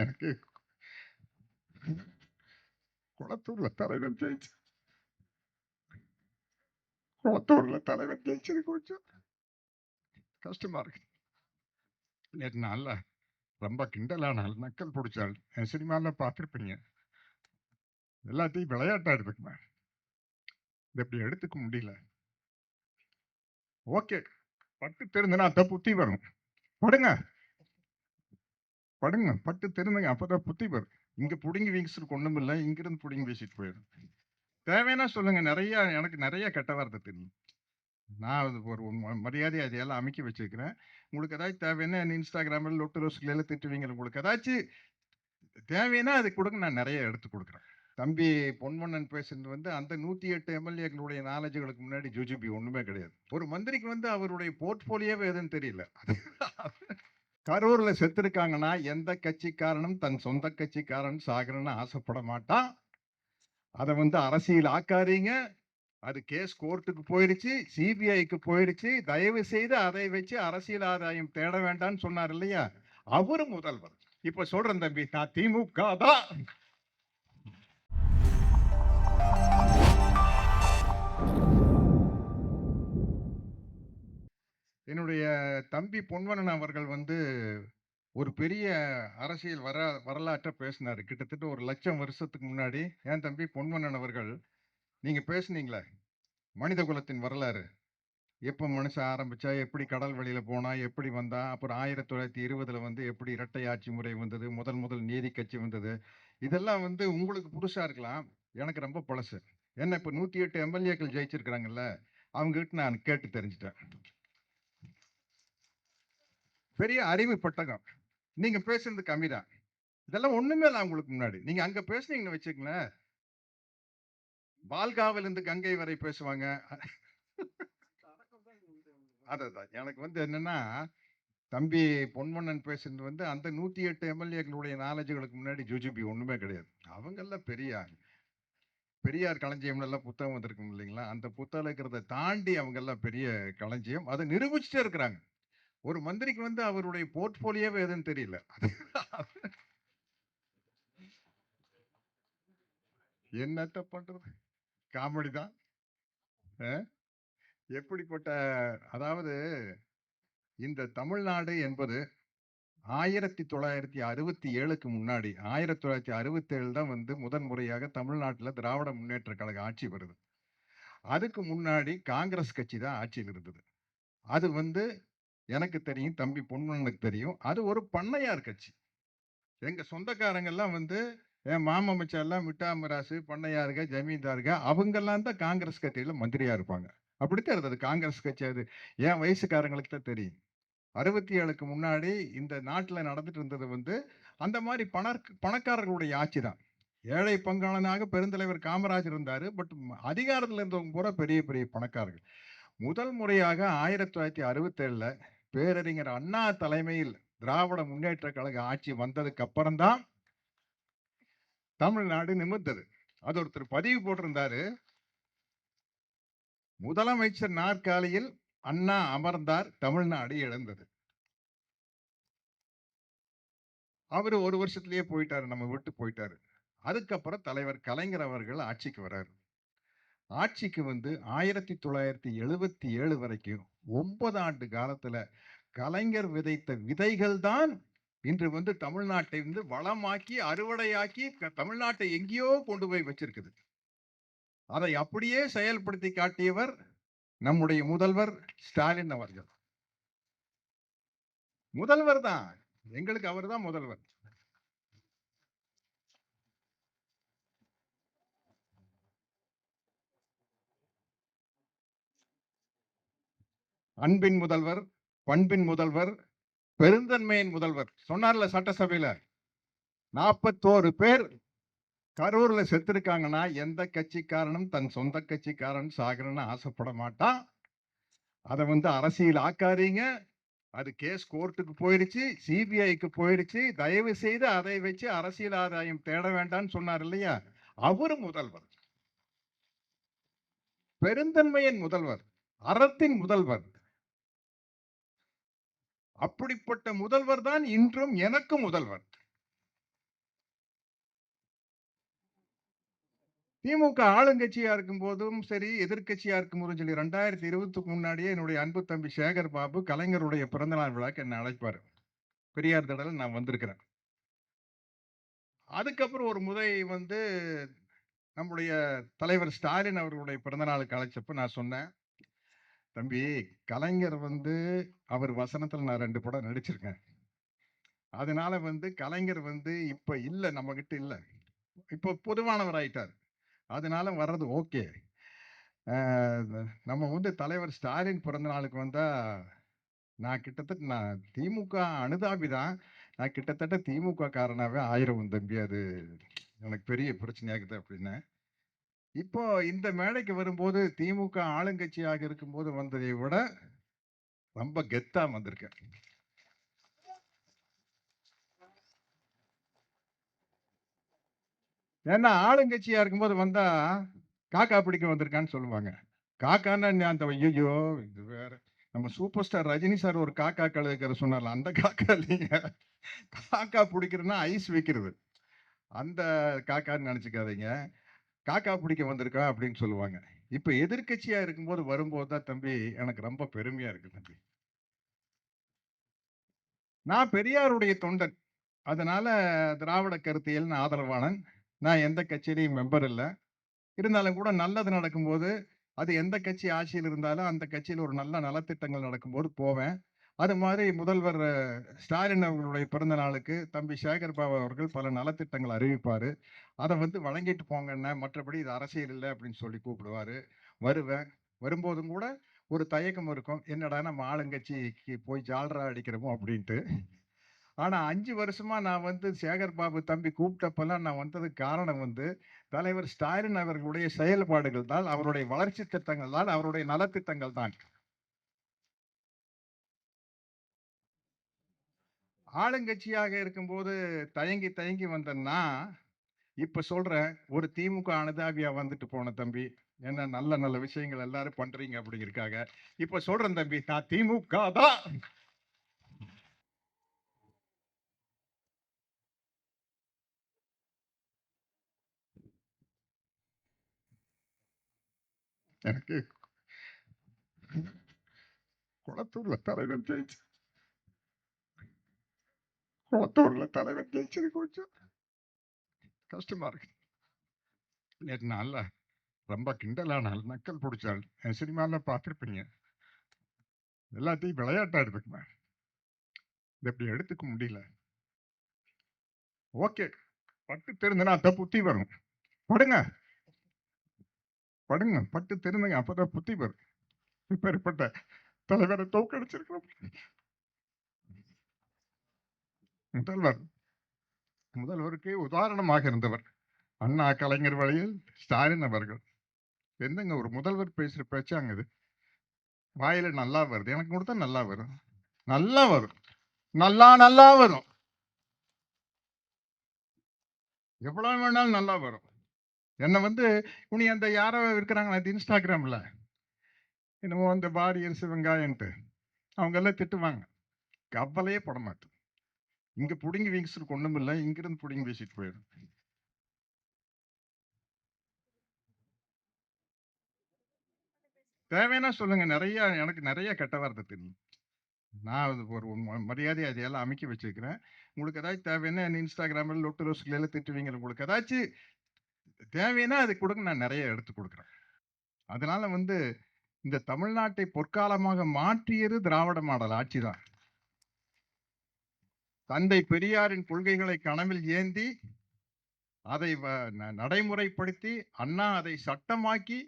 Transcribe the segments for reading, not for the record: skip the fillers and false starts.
எனக்கு குளத்தூர்ல தலைவர் ஜெயிச்சு குளத்தூர்ல தலைவர் ஜெயிச்சது கொஞ்சம் கஷ்டமா இருக்கு. நேற்று நாள்ல ரொம்ப கிண்டலானால் நக்கல் பிடிச்சாள். என் சினிமாவில் பார்த்துருப்பீங்க. எல்லாத்தையும் விளையாட்டா எடுத்துக்குவேன். இது எப்படி எடுத்துக்க முடியல. ஓகே, பட்டு தெரிஞ்சுனா அந்த புத்தி வரும். படுங்க படுங்க, பட்டு தெரிஞ்சுங்க, அப்பதான் புத்தி வரும். இங்க புடுங்கி வீசிட்டு ஒண்ணும் இல்லை, இங்கிருந்து புடுங்கி வீசிட்டு போயிடும். தேவைன்னா சொல்லுங்க, எனக்கு நிறைய கெட்ட வார்த்தை தெரியும். நான் அது ஒரு மரியாதை அதையெல்லாம் அமைக்க வச்சிருக்கிறேன். உங்களுக்கு ஏதாச்சும் தேவைன்னா இன்ஸ்டாகிராமில் லொட்டு ரோஸ்களை திட்டுவீங்க. உங்களுக்கு ஏதாச்சும் தேவைன்னா அது கொடுங்க, நான் நிறைய எடுத்து கொடுக்குறேன். தம்பி பொன்வண்ணன் பேசுறது அந்த 108 எம்எல்ஏக்களுடைய நாலேஜுகளுக்கு முன்னாடி ஜுஜுபி ஒண்ணுமே கிடையாது. ஒரு மந்திரிக்கு அவருடைய போர்ட்போலியோவே எதுன்னு தெரியல. கரூர்ல செத்துருக்காங்கன்னா எந்த கட்சிக்காரனும் தன் சொந்த கட்சிக்காரன் சாகணும்னு ஆசைப்பட மாட்டான். அதை அரசியல் ஆக்காதீங்க. அது கேஸ் கோர்ட்டுக்கு போயிருச்சு, சிபிஐக்கு போயிருச்சு. தயவு செய்து அதை வச்சு அரசியல் ஆதாயம் தேட வேண்டாம்னு சொன்னார் இல்லையா, அவரு முதல்வர். இப்ப சொல்றேன் தம்பி, நான் திமுக தான். என்னுடைய தம்பி பொன்வண்ணன் அவர்கள் ஒரு பெரிய அரசியல் வரலாற்றை பேசினாரு. கிட்டத்தட்ட 1,00,000 வருஷத்துக்கு முன்னாடி. ஏன் தம்பி பொன்வண்ணன் அவர்கள், நீங்க பேசுனீங்களே மனித குலத்தின் வரலாறு, எப்ப மனுஷன் ஆரம்பிச்சா, எப்படி கடல் வழியில போனா, எப்படி வந்தா, அப்புறம் 1920ல எப்படி இரட்டை ஆட்சி முறை வந்தது, முதல் நீதி கட்சி வந்தது. இதெல்லாம் உங்களுக்கு புதுசா இருக்கலாம், எனக்கு ரொம்ப பழசு. என்ன இப்ப 108 எம்எல்ஏக்கள் ஜெயிச்சிருக்கிறாங்கல்ல, அவங்க கிட்ட நான் கேட்டு தெரிஞ்சுட்டேன். பெரிய அறிவு பட்டகம். நீங்க பேசுறது கம்மிதான். இதெல்லாம் ஒண்ணுமே இல்லை உங்களுக்கு முன்னாடி. நீங்க அங்க பேசுனீங்கன்னு வச்சுக்கங்களேன், பால்காவில இருந்து கங்கை வரை பேசுவாங்க. அதான் எனக்கு என்னன்னா, தம்பி பொன்வண்ணன் பேசுறது அந்த 108 எம்எல்ஏக்களுடைய நாலேஜுகளுக்கு முன்னாடி ஜுஜுபி ஒண்ணுமே கிடையாது. அவங்க எல்லாம் பெரியார் களஞ்சியம் எல்லாம் புத்தகம் வந்திருக்கும் இல்லைங்களா, அந்த புத்தகம் இருக்கிறத தாண்டி அவங்க எல்லாம் பெரிய களஞ்சியம். அதை நிரூபிச்சுட்டே இருக்கிறாங்க. ஒரு மந்திரிக்கு அவருடைய போர்ட்போலியோவே எதுன்னு தெரியல. என்னத்த பண்றது, காமெடி தான். எப்படிப்பட்ட, அதாவது இந்த தமிழ்நாடு என்பது 1967க்கு முன்னாடி, 1967 தான் முதன் முறையாக தமிழ்நாட்டில் திராவிட முன்னேற்ற கழக ஆட்சி வருது. அதுக்கு முன்னாடி காங்கிரஸ் கட்சி தான் ஆட்சியில் இருந்தது. அது எனக்கு தெரியும், தம்பி பொன்வண்ணனுக்கு தெரியும். அது ஒரு பண்ணையார் கட்சி. எங்க சொந்தக்காரங்க எல்லாம் என் மாமா மச்சான் மிட்டா மிராசு பண்ணையாருங்க, ஜமீன்தாருங்க, அவங்க எல்லாம் தான் காங்கிரஸ் கட்சியில மந்திரியா இருப்பாங்க. அப்படித்தான் இருந்தது காங்கிரஸ் கட்சி. அது என் வயசுக்காரங்களுக்கு தான் தெரியும். 67க்கு முன்னாடி இந்த நாட்டில் நடந்துட்டு இருந்தது அந்த மாதிரி பணக்காரர்களுடைய ஆட்சி தான். ஏழை பங்காளனாக பெருந்தலைவர் காமராஜர் இருந்தாரு. பட் அதிகாரத்தில் இருந்தவங்க பூரா பெரிய பெரிய பணக்காரர்கள். முதல் முறையாக 1967ல பேரறிஞர் அண்ணா தலைமையில் திராவிட முன்னேற்ற கழக ஆட்சி வந்ததுக்கு அப்புறம் தான் தமிழ்நாடு நிமிர்ந்தது. அது ஒருத்தர் பதிவு போட்டிருந்தாரு, முதலமைச்சர் நாற்காலியில் அண்ணா அமர்ந்தார், தமிழ்நாடு இழந்தது. அவரு ஒரு வருஷத்திலேயே போயிட்டாரு, நம்ம விட்டு போயிட்டாரு. அதுக்கப்புறம் தலைவர் கலைஞர் அவர்கள் ஆட்சிக்கு வர்றாரு. ஆட்சிக்கு 1977 வரைக்கும் 9 ஆண்டு காலத்துல கலைஞர் விதைத்த விதைகள் தான் இன்று தமிழ்நாட்டை வளமாக்கி அறுவடையாக்கி தமிழ்நாட்டை எங்கேயோ கொண்டு போய் வச்சிருக்குது. அதை அப்படியே செயல்படுத்தி காட்டியவர் நம்முடைய முதல்வர் ஸ்டாலின் அவர்கள். முதல்வர் தான், எங்களுக்கு அவர் தான் முதல்வர். அன்பின் முதல்வர், பண்பின் முதல்வர், பெருந்தன்மையின் முதல்வர். சொன்னார்ல சட்டசபையில 41 பேர் கரூர்ல செத்துருக்காங்கன்னா எந்த கட்சிக்காரனும் தன் சொந்த கட்சிக்காரன் சாகணும்னு ஆசைப்பட மாட்டான். அதை அரசியல் ஆக்காதீங்க. அது கேஸ் கோர்ட்டுக்கு போயிருச்சு, சிபிஐக்கு போயிருச்சு. தயவு செய்து அதை வச்சு அரசியல் ஆதாயம் தேட வேண்டாம்னு சொன்னார் இல்லையா, அவரு முதல்வர். பெருந்தன்மையின் முதல்வர், அறத்தின் முதல்வர். அப்படிப்பட்ட முதல்வர் தான் இன்றும் எனக்கு முதல்வர். திமுக ஆளுங்கட்சியா இருக்கும்போதும் சரி, எதிர்க்கட்சியா இருக்கும்போதும் சரி, 2020க்கு முன்னாடியே என்னுடைய அன்பு தம்பி சேகர் பாபு கலைஞருடைய பிறந்தநாள் விழாக்கு என்ன அழைப்பாரு. பெரியார் திடல்ல நான் வந்திருக்கிறேன். அதுக்கப்புறம் ஒரு முறை வந்து நம்முடைய தலைவர் ஸ்டாலின் அவர்களுடைய பிறந்தநாளுக்கு அழைச்சப்ப நான் சொன்னேன், "தம்பி, கலைஞர் வந்து அவர் வசனத்துல நான் 2 படம் நடிச்சிருக்கேன். அதனால வந்து கலைஞர் வந்து இப்ப இல்ல, நம்மகிட்ட இல்ல. இப்போ பொதுவானவர் ஆயிட்டார். அதனால வர்றது ஓகே. அ நம்ம வந்து தலைவர் ஸ்டாலின் பிறந்த நாளுக்கு வந்தா, நான் திமுக அனுதாபி தான். நான் கிட்டத்தட்ட திமுக காரனாவே ஆயிருவேன் தம்பி. அது எனக்கு பெரிய பிரச்சனையாகுது" அப்படின்னேன். இப்போ இந்த மேடைக்கு வரும்போது திமுக ஆளுங்கட்சியாக இருக்கும்போது வந்ததை விட ரொம்ப கெத்தா வந்திருக்கேன். ஏன்னா ஆளுங்கட்சியா இருக்கும்போது வந்தா, காக்கா பிடிக்க வந்திருக்கான்னு சொல்லுவாங்க. காக்கான்னா என்ன அந்த ஐய்யய்யோ! இது வேற. நம்ம சூப்பர் ஸ்டார் ரஜினி சார் ஒரு காக்கா கழுகுற சொன்னார்ல, அந்த காக்கா இல்லைங்க. காக்கா புடிக்கிறதுன்னா ஐஸ் வைக்கிறது. அந்த காக்கான்னு நெனச்சுக்காதீங்க. காக்கா புடிக்க வந்திருக்கா அப்படின்னு சொல்லுவாங்க. இப்ப எதிர்க்கட்சியா இருக்கும்போது வரும்போது தான் தம்பி எனக்கு ரொம்ப பெருமையா இருக்கு தம்பி. நான் பெரியாருடைய தொண்டன். அதனால திராவிட கருத்தியல்னு ஆதரவாளன். நான் எந்த கட்சியிலயும் மெம்பர் இல்ல. இருந்தாலும் கூட நல்லது நடக்கும்போது, அது எந்த கட்சி ஆட்சியில் இருந்தாலும், அந்த கட்சியில ஒரு நல்ல நலத்திட்டங்கள் நடக்கும்போது போவேன். அது மாரி முதல்வர் ஸ்டாலின் அவர்களுடைய பிறந்த நாளுக்கு தம்பி சேகர் பாபு அவர்கள் பல நலத்திட்டங்கள் அறிவிப்பாரு. அத வந்து வழங்கிட்டு போங்கண்ணே, மற்றபடி இது அரசியல் இல்ல அப்படின்னு சொல்லி கூப்பிடுவாரு. வருவேன். வரும்போதும் கூட ஒரு தயக்கம் இருக்கும். என்னடா நம்ம ஆளுங்கட்சிக்கு போய் ஜால்ரா அடிக்கிறோமோ அப்படின்ட்டு. ஆனா 5 வருஷமா நான் வந்து சேகர் பாபு தம்பி கூப்பிட்டப்பல்லாம் நான் வந்ததுக்கு காரணம் வந்து, தலைவர் ஸ்டாலின் அவர்களுடைய செயல்பாடுகள் தான், அவருடைய வளர்ச்சி திட்டங்கள் தான், அவருடைய நலத்திட்டங்கள் தான். ஆளுங்கட்சியாக இருக்கும்போது தயங்கி தயங்கி வந்த நான், இப்ப சொல்றேன், ஒரு திமுக அனுதாபியா வந்துட்டு போன தம்பி. என்ன நல்ல நல்ல விஷயங்கள் எல்லாரும் பண்றீங்க அப்படிங்கிறதுக்காக. இப்ப சொல்றேன் தம்பி, நான் திமுக தான். எனக்கு குளத்தூர்ல தலைவர் ஜெயிச்சு குளத்தூர்ல தலைவர் ஜெயிச்சது கொஞ்சம் கஷ்டமா இருக்கு. நேத்து நாள்ல ரொம்ப கிண்டலானாள், நக்கல் புடிச்சாள். சினிமால பார்த்திருப்பீங்க. எல்லாத்தையும் விளையாட்டா எடுத்துக்குவேன். இத இப்படி எடுத்துக்க முடியல. ஓகே. பட்டு திருந்துனா அப்ப புத்தி வரும். படுங்க, படுங்க. பட்டு திருந்துங்க. அப்பதான் புத்தி வரும். இப்பேற்பட்ட தலைவரை தோற்கடிச்சிருக்கிறோம். முதல்வர் முதல்வருக்கு உதாரணமாக இருந்தவர். அண்ணா, கலைஞர் வழியில் ஸ்டாலின் அவர்கள். என்னங்க ஒரு முதல்வர் பேசுற பேச்சாங்க இது. வாயில நல்லா வருது. எனக்கு கொடுத்தா நல்லா வரும். நல்லா வரும். நல்லா வரும். எவ்வளவு வேணாலும் நல்லா வரும். என்ன வந்து உனி அந்த யாரோ இருக்கிறாங்களா அது இன்ஸ்டாகிராம்ல என்னமோ அந்த வாரியர்ஸ் வெங்காயன்ட்டு அவங்க எல்லாம் திட்டுவாங்க. கவலையே பட மாட்டேன். இங்க புடுங்கி வீசுறதுக்கு ஒண்ணும் இல்ல. இங்கிருந்து புடுங்கி வீசிட்டு போயிடும். தேவைன்னா சொல்லுங்க. எனக்கு நிறைய கெட்ட வார்த்தை தெரியும். நான் அது ஒரு மரியாதை அதையெல்லாம் அமைக்க வச்சிருக்கிறேன். உங்களுக்கு ஏதாச்சும் தேவைன்னா என்ன இன்ஸ்டாகிராமில் லொட்டு ரோஸ்களை எல்லாம் திட்டுவீங்க. உங்களுக்கு ஏதாச்சும் தேவைன்னா அது கொடுங்க, நான் நிறைய எடுத்து கொடுக்குறேன். அதனால வந்து இந்த தமிழ்நாட்டை பொற்காலமாக மாற்றியது திராவிட மாடல் ஆட்சி தான். தந்தை பெரியாரின் கொள்கைகளை கனவில் ஏந்தி அதை நடைமுறைப்படுத்தி அண்ணா அதை சட்டமாக்கி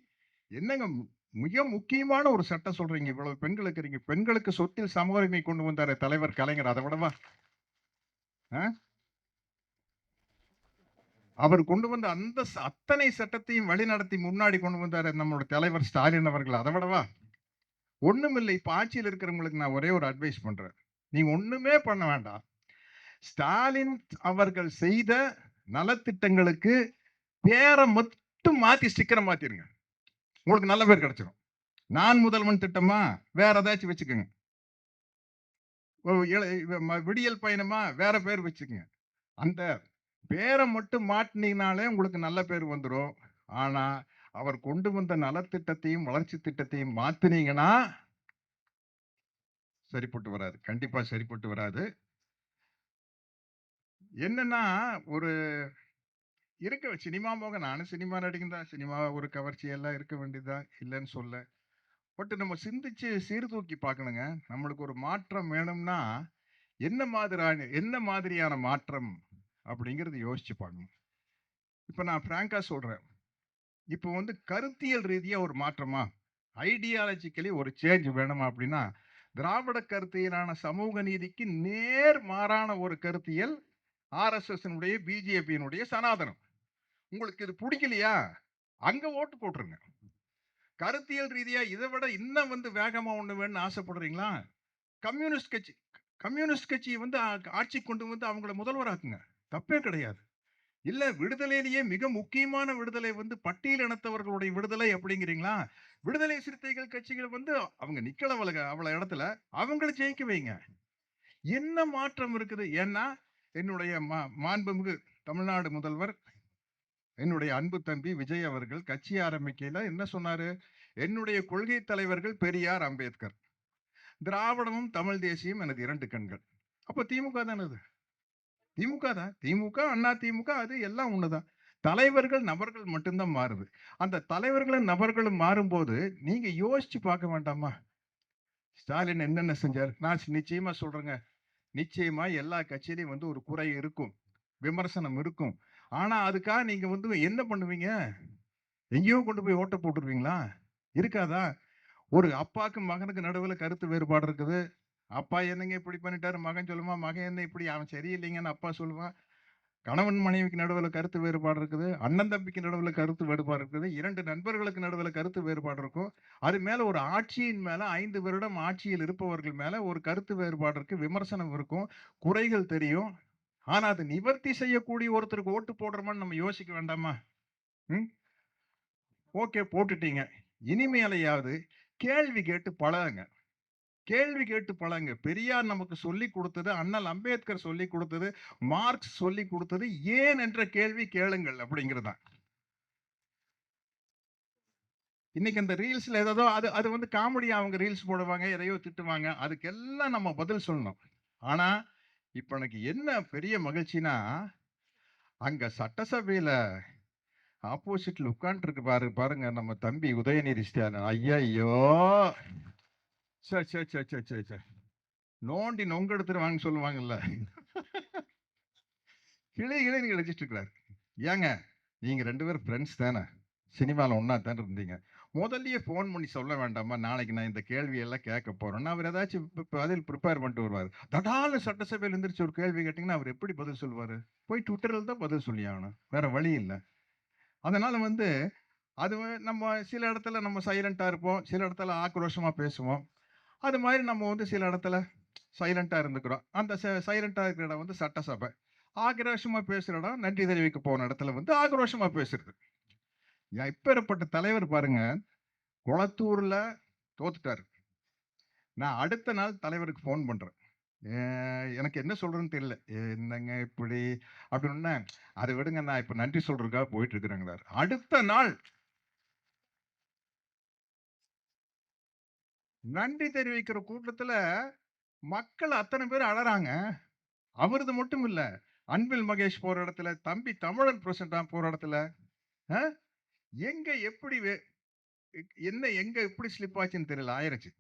என்னங்க மிக முக்கியமான ஒரு சட்டம் சொல்றீங்க. இவ்வளவு பெண்களுக்கு இருக்கீங்க. பெண்களுக்கு சொத்தில் சம உரிமை கொண்டு வந்தாரு தலைவர் கலைஞர். அதை விடவா? ஆ? அவர் கொண்டு வந்த அந்த அத்தனை சட்டத்தையும் வழிநடத்தி முன்னாடி கொண்டு வந்தாரு நம்மளோட தலைவர் ஸ்டாலின் அவர்கள். அதை விடவா? ஒண்ணுமில்லை. இப்ப ஆட்சியில் இருக்கிறவங்களுக்கு நான் ஒரே ஒரு அட்வைஸ் பண்றேன். நீங்க ஒண்ணுமே பண்ண வேண்டாம். ஸ்டாலின் அவர்கள் செய்த நலத்திட்டங்களுக்கு பேரை மட்டும் மாத்தி ஸ்டிக்கரை மாத்திருங்க. உங்களுக்கு நல்ல பேர் கிடைச்சிடும். நான் முதல்வன் திட்டமா வேற ஏதாச்சும் வச்சுக்கோங்க. விடியல் பயணமா வேற பேர் வச்சுக்கோங்க. அந்த பேரை மட்டும் மாட்டினீங்கனாலே உங்களுக்கு நல்ல பேர் வந்துடும். ஆனா அவர் கொண்டு வந்த நலத்திட்டத்தையும் வளர்ச்சி திட்டத்தையும் மாத்தினீங்கன்னா சரிப்பட்டு வராது. கண்டிப்பா சரிப்பட்டு வராது. என்னன்னா, ஒரு சினிமா மோகம், நானும் சினிமா நடிகன் தான். சினிமா ஒரு கவர்ச்சி எல்லாம் இருக்க வேண்டியதுதான், இல்லன்னு சொல்லல. பட் நம்ம சிந்திச்சு சீர்தூக்கி பார்க்கணுங்க. நம்மளுக்கு ஒரு மாற்றம் வேணும்னா, என்ன மாதிரியான மாற்றம் அப்படிங்கிறது யோசிச்சு பார்க்கணும். இப்ப நான் ஃபிராங்கா சொல்றேன். இப்ப வந்து கருத்தியல் ரீதியா ஒரு மாற்றமா? ஐடியாலஜிக்கலி ஒரு சேஞ்ச் வேணுமா அப்படின்னா, திராவிட கருத்தியலான சமூக நீதிக்கு நேர் மாறான ஒரு கருத்தியல் ஆர்எஸ்எஸ்னுடைய, பிஜேபியினுடைய சனாதனம். உங்களுக்கு இது புடிக்கலையா? அங்க ஓட்டு போட்டுருங்க. கருத்தியல் ரீதியா இதை விட இன்னும் வந்து வேகமா ஒண்ணு வேணும்னு ஆசைப்படுறீங்களா? கம்யூனிஸ்ட் கட்சி கம்யூனிஸ்ட் கட்சியை வந்து ஆட்சிக்கு கொண்டு வந்து அவங்கள முதல்வராக்குங்க. தப்பே கிடையாது. இல்ல விடுதலையிலேயே மிக முக்கியமான விடுதலை வந்து பட்டியல் இனத்தவர்களுடைய விடுதலை அப்படிங்கிறீங்களா? விடுதலை சிறுத்தைகள் கட்சிகள் வந்து அவங்க நிக்கலவளுங்க அவ்வளவு இடத்துல, அவங்கள ஜெயிக்க வைங்க. என்ன மாற்றம் இருக்குது? ஏன்னா என்னுடைய மாண்புமிகு தமிழ்நாடு முதல்வர், என்னுடைய அன்பு தம்பி விஜய் அவர்கள் கட்சி ஆரம்பிக்கையில என்ன சொன்னாரு? என்னுடைய கொள்கை தலைவர்கள் பெரியார், அம்பேத்கர். திராவிடமும் தமிழ் தேசியம் எனது 2 கண்கள். அப்ப திமுக தானே அது? திமுக தான். திமுக, அண்ணா திமுக அது எல்லாம் ஒண்ணுதான். தலைவர்கள், நபர்கள் மட்டும்தான் மாறுது. அந்த தலைவர்களும், நபர்களும் மாறும்போது நீங்க யோசிச்சு பார்க்க வேண்டாமா? ஸ்டாலின் என்னென்ன செஞ்சாரு? நான் நிச்சயமா சொல்றேங்க. நிச்சயமா எல்லா கட்சியிலயும் வந்து ஒரு குறை இருக்கும். விமர்சனம் இருக்கும். ஆனா அதுக்காக நீங்க வந்து என்ன பண்ணுவீங்க? எங்கேயோ கொண்டு போய் ஓட்ட போட்டுருவீங்களா? இருக்காதா? ஒரு அப்பாக்கு மகனுக்கு நடுவுல கருத்து வேறுபாடு இருக்குது. அப்பா என்னங்க இப்படி பண்ணிட்டாரு? மகன் சொல்லுவான். மகன் என்ன இப்படி? அவன் சரியில்லைங்கன்னு அப்பா சொல்லுவான். கணவன் மனைவிக்கு நடுவுல கருத்து வேறுபாடு இருக்குது. அண்ணன் தம்பிக்கு நடுவுல கருத்து வேறுபாடு இருக்குது. 2 நண்பர்களுக்கு நடுவுல கருத்து வேறுபாடு இருக்கும். அது மேல ஒரு ஆட்சியின் மேல 5 வருடம் ஆட்சியில் இருப்பவர்கள் மேல ஒரு கருத்து வேறுபாடு இருக்கு. விமர்சனம் இருக்கும். குறைகள் தெரியும். ஆனா அது நிவர்த்தி செய்யக்கூடிய ஒருத்தருக்கு ஓட்டு போடுறோமான்னு நம்ம யோசிக்க வேண்டாமா? ம். ஓகே போட்டுட்டீங்க. இனிமேலையாவது கேள்வி கேட்டு பழகுங்க. கேள்வி கேட்டு பழகுங்க. பெரியார் நமக்கு சொல்லிக் கொடுத்தது, அண்ணல் அம்பேத்கர் சொல்லிக் கொடுத்தது, மார்க்ஸ் சொல்லிக் கொடுத்தது, ஏன் என்ற கேள்வி கேளுங்கள் அப்படிங்கிறது தான். இன்னைக்கு அந்த ரீல்ஸ்ல ஏதோ அது அது வந்து காமெடியா அவங்க ரீல்ஸ் போடுவாங்க, எதையோ திட்டுவாங்க. அதுக்கெல்லாம் நம்ம பதில் சொல்லணும். ஆனா, இப்ப எனக்கு என்ன பெரிய மகிழ்ச்சின்னா, அங்க சட்டசபையில ஆப்போசிட்ல உட்கார்ந்துருக்கு பாருங்க நம்ம தம்பி உதயநிதி ஸ்டாலின். ஐயையோ! ச்சே, ச்சே, ச்சே, ச்சே, ச்சே, ச்சே. நோண்டி நொங்க எடுத்துருவாங்கன்னு சொல்லுவாங்கல்ல. கிளி கிளின்னு கிழிச்சிட்டு இருக்கிறாரு. ஏங்க, நீங்க 2 பேரும் ஃப்ரெண்ட்ஸ் தானே? சினிமால ஒண்ணா தானே இருந்தீங்க. முதல்லயே ஃபோன் பண்ணி சொல்ல வேண்டாமா? நாளைக்கு நான் இந்த கேள்வியெல்லாம் கேட்க போறேன்னு. அவர் ஏதாச்சும் பதில் ப்ரிப்பேர் பண்ணிட்டு வருவாரு. தடால்னு சட்டசபையில எந்திரிச்சு ஒரு கேள்வி கேட்டீங்கன்னா, அவர் எப்படி பதில் சொல்லுவாரு? போய் ட்விட்டர்ல தான் பதில் சொல்லி ஆகணும். வேற வழி இல்ல. அதனால வந்து அது நம்ம சில இடத்துல நம்ம சைலன்ட்டா இருப்போம். சில இடத்துல ஆக்ரோஷமா பேசுவோம். அது மாரி நம்ம வந்து சில இடத்துல சைலன்ட்டா இருந்துக்கிறோம். அந்த சைலன்ட்டா இருக்கிற இடம் வந்து சட்டசபை. ஆக்ரோஷமா பேசுற இடம், நன்றி தெரிவிக்க போன இடத்துல வந்து ஆக்ரோஷமா பேசுறது. எப்பேர்ப்பட்ட தலைவர் பாருங்க, கொளத்தூர்ல தோத்துட்டாரு. நான் அடுத்த நாள் தலைவருக்கு ஃபோன் பண்றேன். எனக்கு என்ன சொல்றதுன்னு தெரியல. என்னங்க இப்படி அப்படின்னோனே, "அத விடுங்க நான் இப்ப நன்றி சொல்றதுக்காக போயிட்டு இருக்கிறேங்கிறாரு." அடுத்த நாள் நன்றி தெரிவிக்கிற கூட்டத்துல மக்கள் அத்தனை பேர் அழறாங்க. அவரது மட்டும் இல்ல. அன்பில் மகேஷ் போற இடத்துல, தம்பி தமிழன் பிரசன்ட் போற இடத்துல, அ எங்க எப்படி எங்க எப்படி ஸ்லிப் ஆச்சுன்னு தெரியல. ஆயிருச்சு.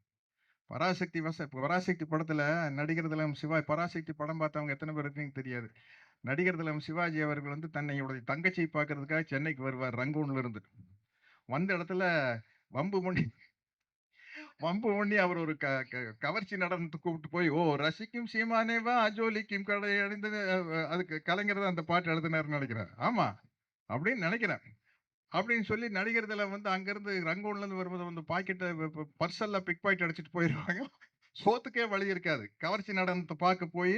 பராசக்தி படத்துல நடிகர் திலகம் பராசக்தி படம் பார்த்தவங்க எத்தனை பேர் இருக்கீங்கன்னு தெரியாது. நடிகர் திலகம் சிவாஜி அவர்கள் வந்து தன்னையுடைய தங்கச்சியை பார்க்கறதுக்காக சென்னைக்கு வருவார் ரங்கூன்ல இருந்து. வந்த இடத்துல வம்பு பண்ணி வம்பு பண்ணி அவர் ஒரு கவர்ச்சி நடனத்துக்கு கூப்பிட்டு போய், "ஓ ரசிக்கும் சீமானே வா ஜோலிக்கும் கடை அணிந்து" அதுக்கு கலைஞர் தான் அந்த பாட்டு எழுதினாருன்னு நினைக்கிறேன். ஆமா அப்படின்னு நினைக்கிறேன். அப்படின்னு சொல்லி நடிகர் திலகம் வந்து அங்கிருந்து ரங்கூன்ல இருந்து வரும்போது வந்து பாக்கெட்டை பர்ஸ் எல்லாம் பிக் பாக்கெட் அடிச்சிட்டு போயிருவாங்க. சோத்துக்கே வழி இருக்காது. கவர்ச்சி நடனத்தை பார்க்க போய்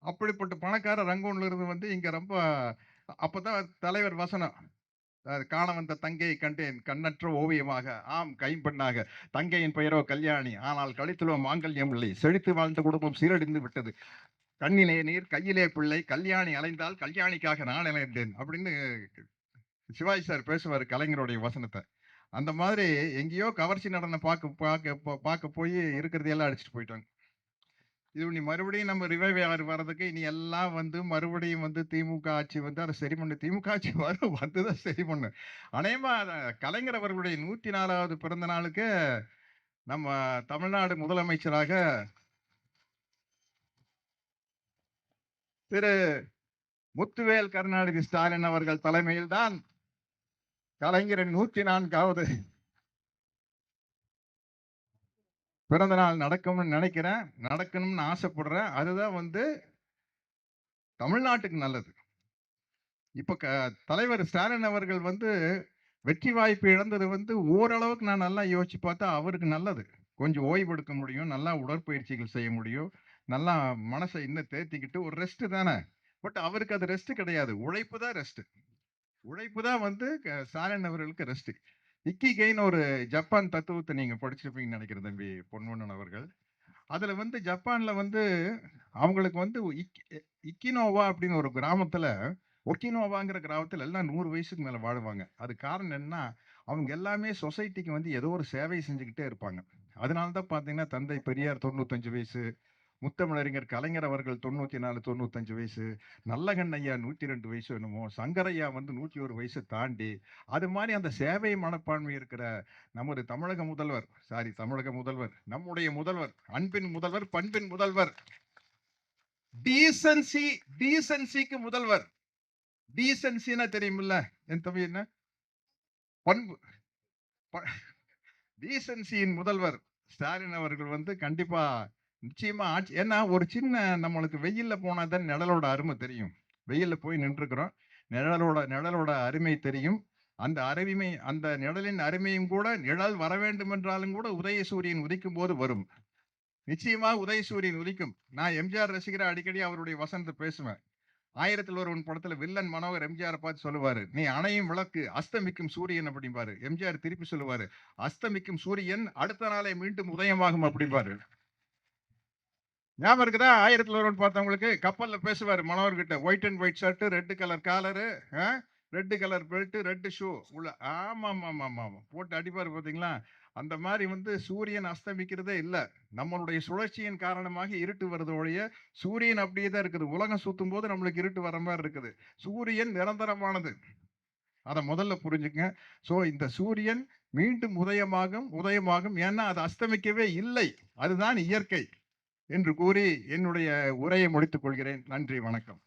அப்படிப்பட்ட பணக்கார ரங்கூன்ல இருந்து வந்து இங்க ரொம்ப அப்பதான் தலைவர் வசனம். காண வந்த தங்கையை கண்டேன் கண்ணற்ற ஓவியமாக, ஆம் கைம்பெண்ணாக, தங்கையின் பெயரோ கல்யாணி, ஆனால் கழித்துளோ மாங்கல்யம் இல்லை, செழித்து வாழ்ந்த குடும்பம் சீரழிந்து விட்டது, கண்ணிலே நீர் கையிலே பிள்ளை, கல்யாணி அலைந்தால் கல்யாணிக்காக நான் அலைந்தேன் அப்படின்னு சிவாஜி சார் பேசுவாரு கலைஞருடைய வசனத்தை. அந்த மாதிரி எங்கேயோ கவர்ச்சி நடனம் பார்க்க பார்க்க பார்க்க போய் இருக்கிறதையெல்லாம் அடிச்சுட்டு போயிட்டாங்க. இது நீ மறுபடியும் நம்ம ரிவைவ் வர்றதுக்கு இனி எல்லாம் வந்து மறுபடியும் வந்து திமுக ஆட்சி வந்து அதை சரி பண்ணு. திமுக ஆட்சி வரும், வந்துதான் சரி பண்ணு. அநேகமா கலைஞர் அவர்களுடைய 104வது பிறந்த நாளுக்கு நம்ம தமிழ்நாடு முதலமைச்சராக திரு முத்துவேல் கருணாநிதி ஸ்டாலின் அவர்கள் தலைமையில் தான் கலைஞரின் 104வது பிறந்த நாள் நடக்கும்னு நினைக்கிறேன், நடக்கணும்னு ஆசைப்படுறேன். அதுதான் வந்து தமிழ்நாட்டுக்கு நல்லது. இப்ப தலைவர் ஸ்டாலின் அவர்கள் வந்து வெற்றி வாய்ப்பு இழந்தது வந்து ஓரளவுக்கு நான் நல்லா யோசிச்சு பார்த்தா அவருக்கு நல்லது. கொஞ்சம் ஓய்வு எடுக்க முடியும், நல்லா உடற்பயிற்சிகள் செய்ய முடியும், நல்லா மனசை இன்னும் தேத்திக்கிட்டு ஒரு ரெஸ்ட் தானே. பட் அவருக்கு அது ரெஸ்ட் கிடையாது, உழைப்பு தான் ரெஸ்ட். உழைப்பு தான் வந்து ஸ்டாலின் அவர்களுக்கு ரெஸ்ட். இக்கிகைன்னு ஒரு ஜப்பான் தத்துவத்தை நீங்க படிச்சிருப்பீங்கன்னு நினைக்கிறேன் தம்பி பொன்வண்ணன் அவர்கள். அதுல வந்து ஜப்பான்ல வந்து அவங்களுக்கு வந்து இக்கினோவா அப்படின்னு ஒரு கிராமத்துல, ஒக்கினோவாங்கிற கிராமத்துல எல்லாம் 100 வயசுக்கு மேல வாழுவாங்க. அது காரணம் என்னன்னா அவங்க எல்லாமே சொசைட்டிக்கு வந்து ஏதோ ஒரு சேவை செஞ்சுக்கிட்டே இருப்பாங்க. அதனாலதான் பாத்தீங்கன்னா தந்தை பெரியார் 95 வயசு, முத்தமிழறிஞர் கலைஞர் அவர்கள் 94 95 வயசு, நல்லகண்ண ஐயா 102 வயசு என்னமோ, சங்கரையா வந்து 101 வயசு தாண்டி, அது மாதிரி அந்த சேவை மனப்பான்மை இருக்கிற நமது தமிழக முதல்வர், நம்முடைய முதல்வர், அன்பின் முதல்வர், பண்பின் முதல்வர், டீசன்சிக்கு முதல்வர். டீசன்சின்னா தெரியுமில்ல என் தம்பி, என்ன பண்பு, டீசன்சியின் முதல்வர் ஸ்டாலின் அவர்கள் வந்து கண்டிப்பா நிச்சயமா ஆட்சி. ஏன்னா ஒரு சின்ன நம்மளுக்கு வெயில்ல போனாதான் நிழலோட அருமை தெரியும். வெயில்ல போய் நின்றுக்கிறோம், நிழலோட அருமை தெரியும். அந்த நிழலின் அருமையும் கூட, நிழல் வர வேண்டும் என்றாலும் கூட உதயசூரியன் உதிக்கும் போது வரும். நிச்சயமாக உதயசூரியன் உதிக்கும். நான் எம்ஜிஆர் ரசிகரை அடிக்கடி அவருடைய வசனத்தை பேசுவேன். 1000ல் ஒருவன் படத்துல வில்லன் மனோகர் எம்ஜிஆர் பார்த்து சொல்லுவாரு, நீ அணையும் விளக்கு அஸ்தமிக்கும் சூரியன் அப்படிம்பாரு. எம்ஜிஆர் திருப்பி சொல்லுவாரு, அஸ்தமிக்கும் சூரியன் அடுத்த நாளே மீண்டும் உதயமாகும் அப்படிம்பாரு. ஞாபகம் இருக்குதா? 1000ல் ஒருவன் பார்த்தவங்களுக்கு கப்பல்ல பேசுவாரு மனோகர் கிட்ட, white and white shirt, red colour collar, red colour belt, red shoe உள்ள. ஆமா போட்டு அடிப்பாரு பாத்தீங்களா? அந்த மாதிரி வந்து சூரியன் அஸ்தமிக்கிறதே இல்ல. நம்மளுடைய சுழற்சியின் காரணமாக இருட்டு வருது ஒழிய சூரியன் அப்படியே தான் இருக்குது. உலகம் சுத்தும் போது நம்மளுக்கு இருட்டு வர மாதிரி இருக்குது. சூரியன் நிரந்தரமானது, அதை முதல்ல புரிஞ்சுங்க. சோ இந்த சூரியன் மீண்டும் உதயமாகும். ஏன்னா அது அஸ்தமிக்கவே இல்லை, அதுதான் இயற்கை என்று கூறி என்னுடைய உரையை முடித்துக் கொள்கிறேன். நன்றி, வணக்கம்.